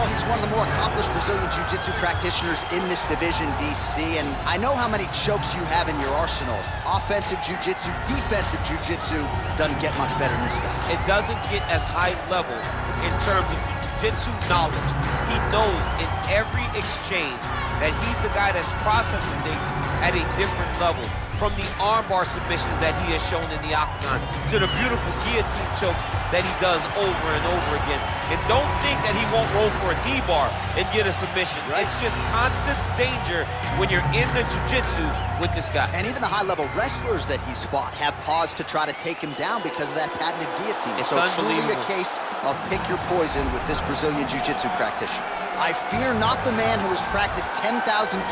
Well, he's one of the more accomplished Brazilian Jiu-Jitsu practitioners in this division, DC, and I know how many chokes you have in your arsenal. Offensive Jiu-Jitsu, defensive Jiu-Jitsu doesn't get much better than this guy. It doesn't get as high level in terms of Jiu-Jitsu knowledge. He knows in every exchange that he's the guy that's processing things at a different level. From the armbar submissions that he has shown in the octagon to the beautiful guillotine chokes that he does over and over again. And don't think that he won't roll for a knee bar and get a submission. Right. It's just constant danger when you're in the jiu-jitsu with this guy. And even the high-level wrestlers that he's fought have paused to try to take him down because of that patented guillotine. It's so truly a case of pick your poison with this Brazilian jiu-jitsu practitioner. I fear not the man who has practiced 10,000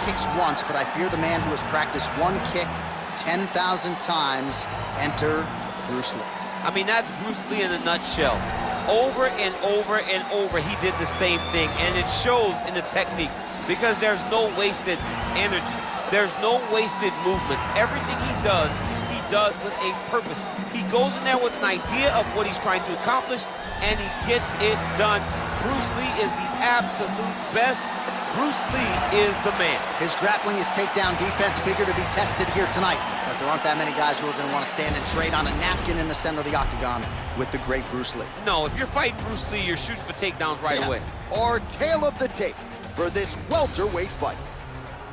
kicks once, but I fear the man who has practiced one kick 10,000 times. Enter Bruce Lee. I mean, that's Bruce Lee in a nutshell. Over and over and over, he did the same thing, and it shows in the technique because there's no wasted energy. There's no wasted movements. Everything he does with a purpose. He goes in there with an idea of what he's trying to accomplish, and he gets it done. Bruce Lee is the absolute best. Bruce Lee is the man. His grappling, his takedown defense figure to be tested here tonight. But there aren't that many guys who are going to want to stand and trade on a napkin in the center of the octagon with the great Bruce Lee. No, if you're fighting Bruce Lee, you're shooting for takedowns right away. Or tail of the tape for this welterweight fight.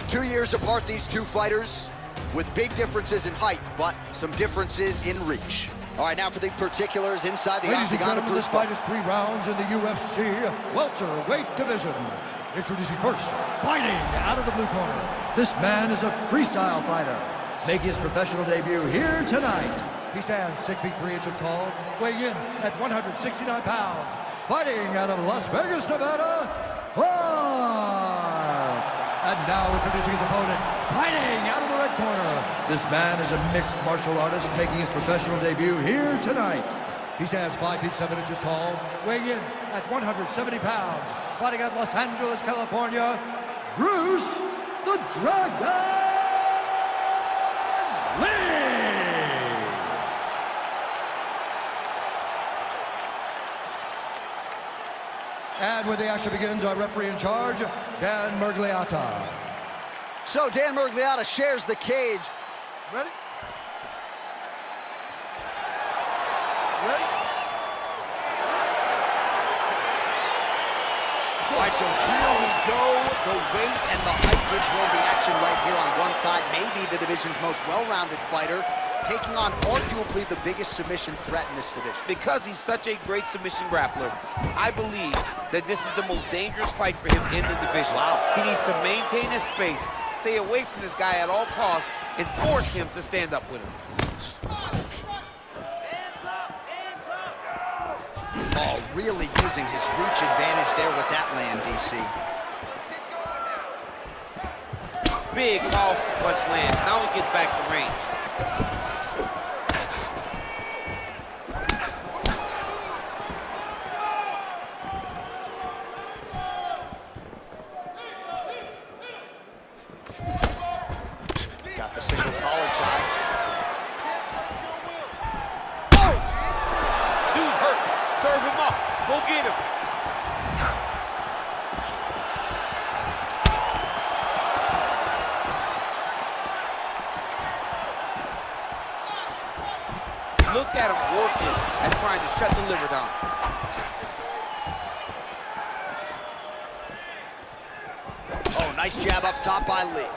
2 years apart, these two fighters, with big differences in height, but some differences in reach. All right, now for the particulars inside the octagon of Bruce. This fight is 3 rounds in the UFC welterweight division. Introducing first, fighting out of the blue corner. This man is a freestyle fighter, making his professional debut here tonight. He stands 6 feet 3 inches tall, weighing in at 169 pounds. Fighting out of Las Vegas, Nevada, Clark. And now introducing his opponent, fighting out of the red corner. This man is a mixed martial artist, making his professional debut here tonight. He stands 5 feet 7 inches tall, weighing in at 170 pounds. Fighting out of Los Angeles, California, Bruce the Dragon Lee! And when the action begins, our referee in charge, Dan Mergliata. So Dan Mergliata shares the cage. Ready? Ready? All right, so here we go. The weight and the height gives way the action right here on one side. Maybe the division's most well-rounded fighter, taking on arguably the biggest submission threat in this division. Because he's such a great submission grappler, I believe that this is the most dangerous fight for him in the division. Wow. He needs to maintain his space, stay away from this guy at all costs, and force him to stand up with him. Oh, really using his reach advantage there with that land, DC. Big, powerful punch lands. Now he gets back to range. Got the single collar tie. Serve him up. Go get him. Look at him working and trying to shut the liver down. Oh, nice jab up top by Lee.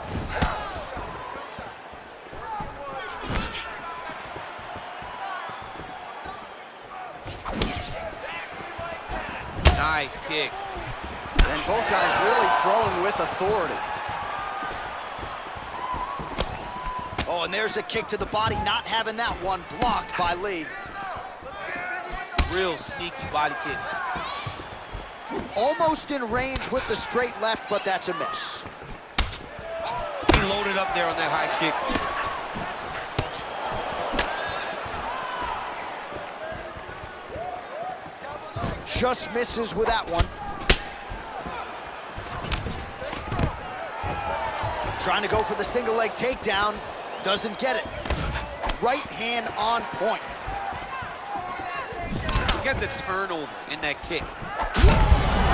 Nice kick. And both guys really throwing with authority. Oh, and there's a kick to the body, not having that one blocked by Lee. Real sneaky body kick. Almost in range with the straight left, but that's a miss. He loaded up there on that high kick. Just misses with that one. Trying to go for the single leg takedown, doesn't get it. Right hand on point. Look at the turnover in that kick.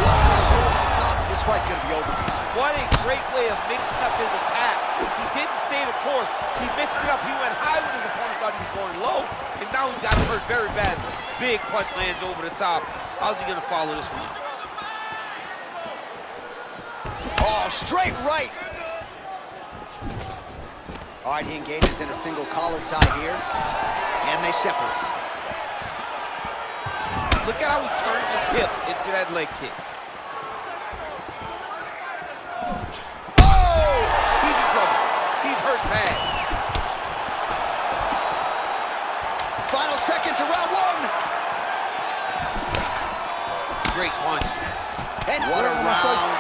Whoa! fight's gonna be over, DC. What a great way of mixing up his attack. He didn't stay the course. He mixed it up. He went high when his opponent thought he was going low, and now he's got him hurt very bad. Big punch lands over the top. How's he gonna follow this one? Oh, straight right. All right, he engages in a single collar tie here, and they separate. Look at how he turns his hip into that leg kick. Oh! He's in trouble. He's hurt bad. Final seconds of round one. Great punch. And what a round.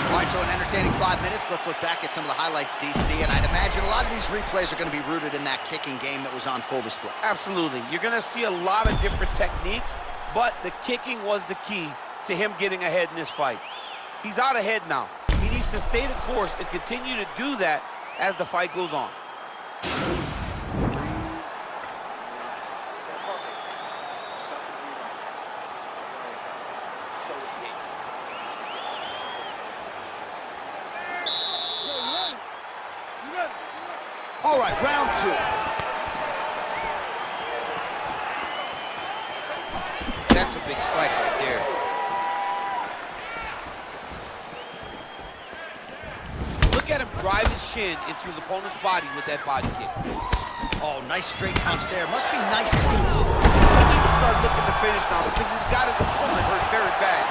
All right, so an entertaining 5 minutes. Let's look back at some of the highlights, DC, and I'd imagine a lot of these replays are going to be rooted in that kicking game that was on full display. Absolutely. You're going to see a lot of different techniques, but the kicking was the key to him getting ahead in this fight. He's out ahead now. He needs to stay the course and continue to do that as the fight goes on. All right, round two. That's a big strike right there. Look at him drive his shin into his opponent's body with that body kick. Oh, nice straight punch there. Must be nice. He needs to start looking to finish now because he's got his opponent hurt very bad.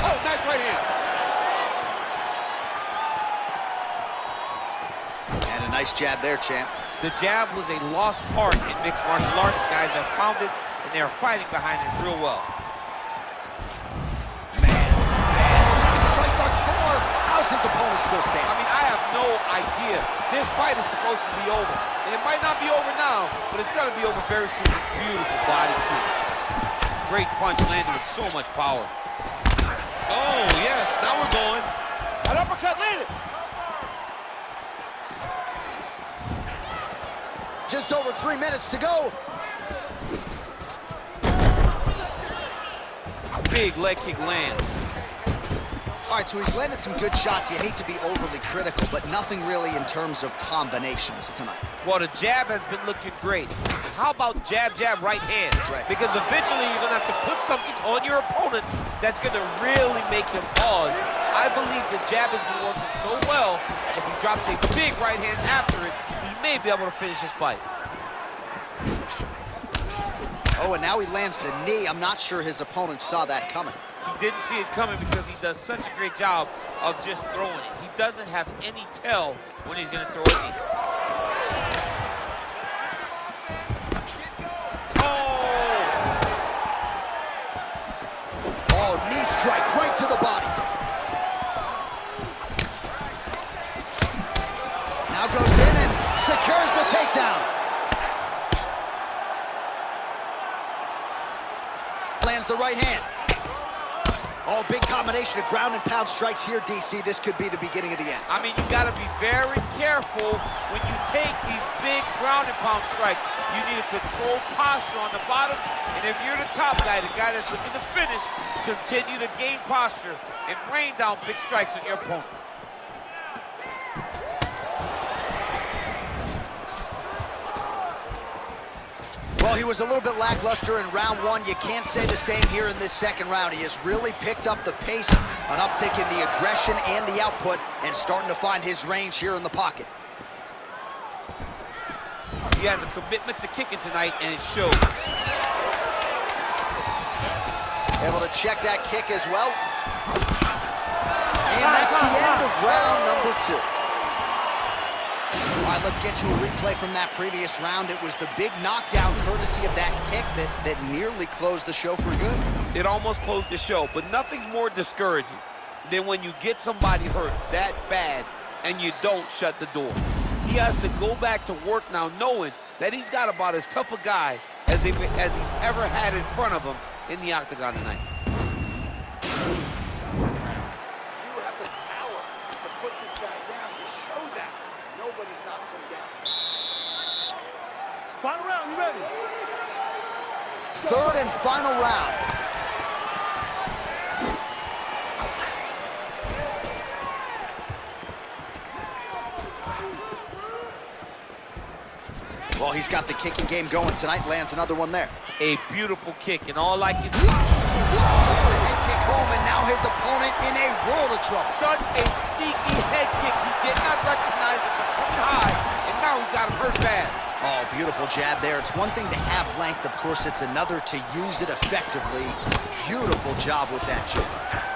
Oh, nice right hand. And a nice jab there, champ. The jab was a lost art in mixed martial arts. Guys have found it, and they are fighting behind it real well. Strike thus far. How's his opponent still standing? I mean, I have no idea. This fight is supposed to be over. And it might not be over now, but it's going to be over very soon. Beautiful body kick. Great punch landed with so much power. Oh, yes, now we're going. An uppercut landed. Just over 3 minutes to go. Big leg kick lands. All right, so he's landed some good shots. You hate to be overly critical, but nothing really in terms of combinations tonight. Well, the jab has been looking great. How about jab, jab, right hand? Right. Because eventually you're going to have to put something on your opponent that's going to really make him pause. I believe the jab has been working so well, if he drops a big right hand after it, he may be able to finish this fight. Oh, and now he lands the knee. I'm not sure his opponent saw that coming. He didn't see it coming because he does such a great job of just throwing it. He doesn't have any tell when he's going to throw a knee. Oh, knee strike right to the body. Now goes in and secures the takedown. Lands the right hand. Oh, big combination of ground and pound strikes here, DC. This could be the beginning of the end. I mean, you got to be very careful when you take these big ground and pound strikes. You need a controlled posture on the bottom, and if you're the top guy, the guy that's looking to finish, continue to gain posture and rain down big strikes on your opponent. Well, he was a little bit lackluster in round one. You can't say the same here in this second round. He has really picked up the pace, an uptick in the aggression and the output, and starting to find his range here in the pocket. He has a commitment to kicking tonight, and it shows. Able to check that kick as well. And that's the end of round number two. All right, let's get to a replay from that previous round. It was the big knockdown courtesy of that kick that nearly closed the show for good. It almost closed the show, but nothing's more discouraging than when you get somebody hurt that bad and you don't shut the door. He has to go back to work now knowing that he's got about as tough a guy as he's ever had in front of him in the octagon tonight. You have the power to put this guy down. You show that. Nobody's knocked him down. Final round, you ready? final round. Well, he's got the kicking game going tonight. Lands another one there. A beautiful kick, and all I can do... Head kick home, and now his opponent in a world of trouble. Such a sneaky head kick. He did not recognize it was coming high, and now he's got him hurt bad. Oh, beautiful jab there. It's one thing to have length, of course, it's another to use it effectively. Beautiful job with that jab.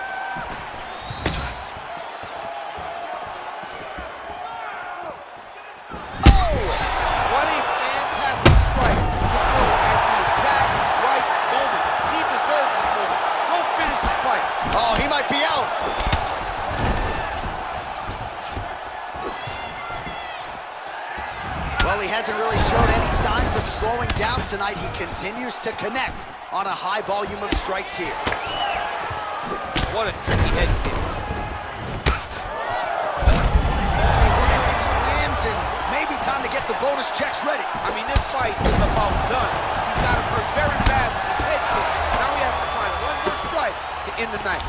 Oh, he might be out. Well, he hasn't really shown any signs of slowing down tonight. He continues to connect on a high volume of strikes here. What a tricky head kick. He lands, and maybe time to get the bonus checks ready. I mean, this fight is about done. He's got him hurt very bad with his head kick. Now we have to find one more strike to end the night.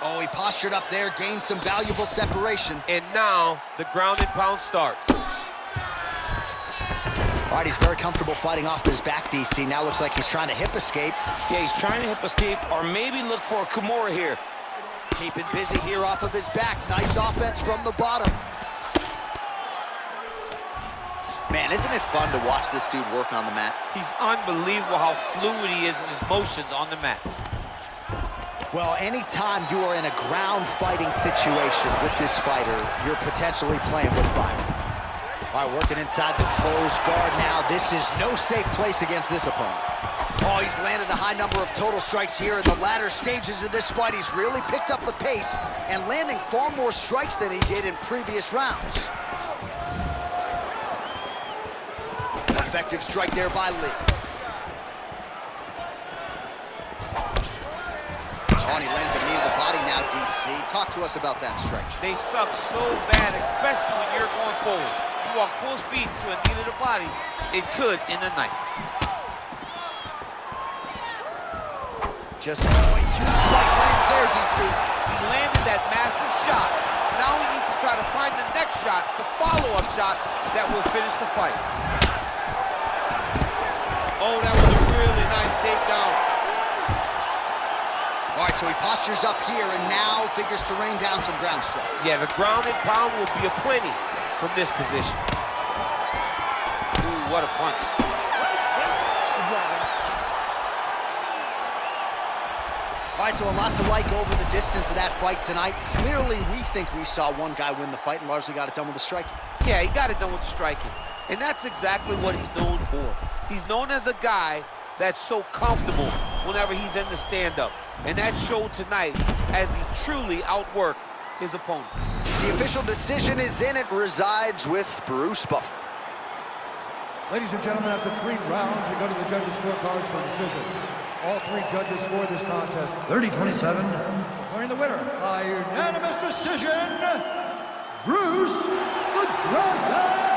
Oh, he postured up there, gained some valuable separation. And now the ground and pound starts. All right, he's very comfortable fighting off his back, DC. Now looks like he's trying to hip escape. Yeah, he's trying to hip escape, or maybe look for a Kimura here. Keeping busy here off of his back. Nice offense from the bottom. Man, isn't it fun to watch this dude work on the mat? He's unbelievable how fluid he is in his motions on the mat. Well, anytime you are in a ground fighting situation with this fighter, you're potentially playing with fire. All right, working inside the closed guard now. This is no safe place against this opponent. Oh, he's landed a high number of total strikes here in the latter stages of this fight. He's really picked up the pace and landing far more strikes than he did in previous rounds. Effective strike there by Lee. Oh, and he lands a knee to the body now, DC. Talk to us about that strike. They suck so bad, especially when you're going forward. You walk full speed to a knee to the body, it could end the night. Just a huge strike lands there, DC. He landed that massive shot. Now he needs to try to find the next shot, the follow-up shot that will finish the fight. Oh, that was a really nice takedown. All right, so he postures up here and now figures to rain down some ground strikes. Yeah, the ground and pound will be aplenty from this position. Ooh, what a punch. All right, so a lot to like over the distance of that fight tonight. Clearly, we think we saw one guy win the fight and largely got it done with the striking. Yeah, he got it done with the striking. And that's exactly what he's known for. He's known as a guy that's so comfortable whenever he's in the stand-up. And that showed tonight as he truly outworked his opponent. The official decision is in. It resides with Bruce Buffer. Ladies and gentlemen, after 3 rounds, we go to the judges' scorecards for a decision. All 3 judges scored this contest 30-27. Declaring the winner by unanimous decision, Bruce the Dragon